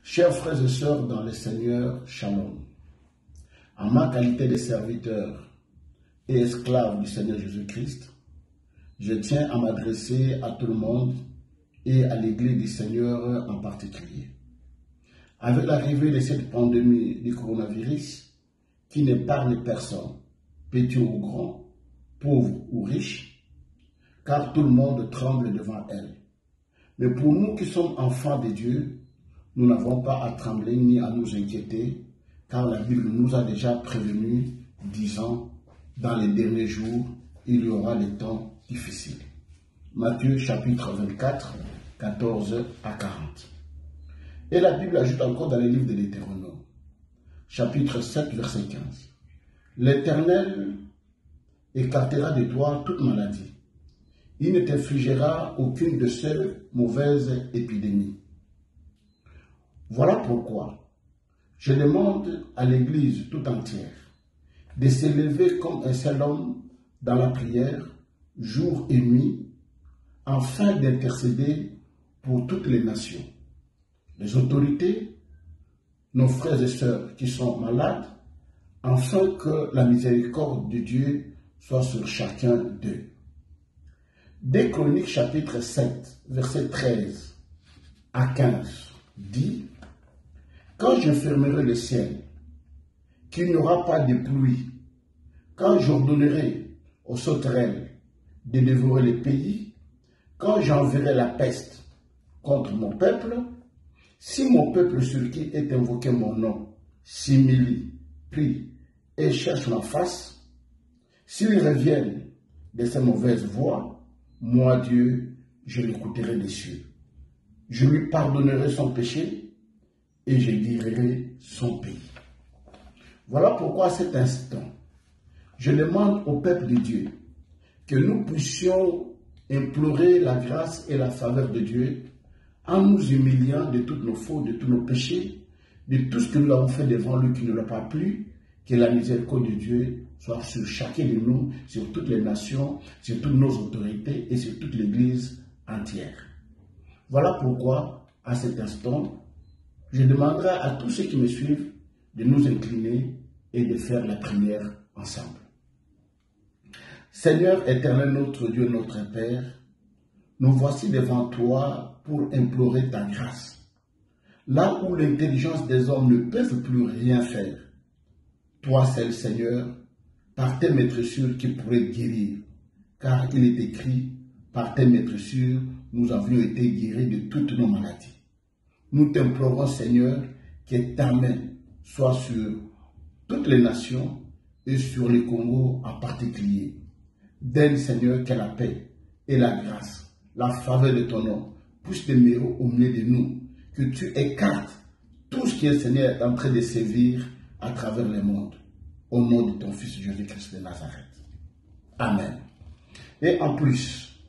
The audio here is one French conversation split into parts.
Chers frères et sœurs dans le Seigneur, Shalom. En ma qualité de serviteur et esclave du Seigneur Jésus-Christ, je tiens à m'adresser à tout le monde et à l'Église du Seigneur en particulier. Avec l'arrivée de cette pandémie du coronavirus, qui n'épargne personne, petit ou grand, pauvre ou riche, car tout le monde tremble devant elle. Mais pour nous qui sommes enfants de Dieu, nous n'avons pas à trembler ni à nous inquiéter, car la Bible nous a déjà prévenus, disant, dans les derniers jours, il y aura des temps difficiles. Matthieu chapitre 24, 14 à 40. Et la Bible ajoute encore dans les livres de l'Éternel, chapitre 7, verset 15. L'Éternel écartera de toi toute maladie. Il ne t'infligera aucune de ces mauvaises épidémies. Voilà pourquoi je demande à l'Église tout entière de s'élever comme un seul homme dans la prière, jour et nuit, afin d'intercéder pour toutes les nations, les autorités, nos frères et sœurs qui sont malades, afin que la miséricorde de Dieu soit sur chacun d'eux. Des Chroniques chapitre 7, verset 13 à 15 dit: quand je fermerai le ciel, qu'il n'y aura pas de pluie, quand j'ordonnerai aux sauterelles de dévorer les pays, quand j'enverrai la peste contre mon peuple, si mon peuple sur qui est invoqué mon nom s'humilie, prie et cherche ma face, s'ils reviennent de ces mauvaises voies, moi Dieu, je l'écouterai des cieux. Je lui pardonnerai son péché et je guérirai son pays. Voilà pourquoi à cet instant, je demande au peuple de Dieu que nous puissions implorer la grâce et la faveur de Dieu en nous humiliant de toutes nos fautes, de tous nos péchés, de tout ce que nous avons fait devant lui qui ne l'a pas plu, que la miséricorde de Dieu soit sur chacun de nous, sur toutes les nations, sur toutes nos autorités et sur toute l'Église entière. Voilà pourquoi, à cet instant, je demanderai à tous ceux qui me suivent de nous incliner et de faire la prière ensemble. Seigneur éternel, notre Dieu, notre Père, nous voici devant toi pour implorer ta grâce. Là où l'intelligence des hommes ne peut plus rien faire, toi seul, Seigneur, par tes maîtressures qui pourraient guérir, car il est écrit, par tes maîtressures, nous avions été guéris de toutes nos maladies. Nous t'implorons, Seigneur, que ta main soit sur toutes les nations et sur le Congo en particulier. Donne, Seigneur, que la paix et la grâce, la faveur de ton nom puissent demeurer au milieu de nous, que tu écartes tout ce qui est, Seigneur, est en train de sévir à travers le monde. Au nom de ton Fils Jésus-Christ de Nazareth. Amen. Et en plus,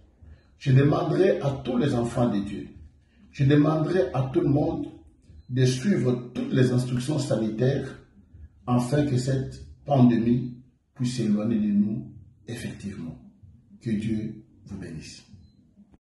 je demanderai à tous les enfants de Dieu, je demanderai à tout le monde de suivre toutes les instructions sanitaires afin que cette pandémie puisse s'éloigner de nous effectivement. Que Dieu vous bénisse.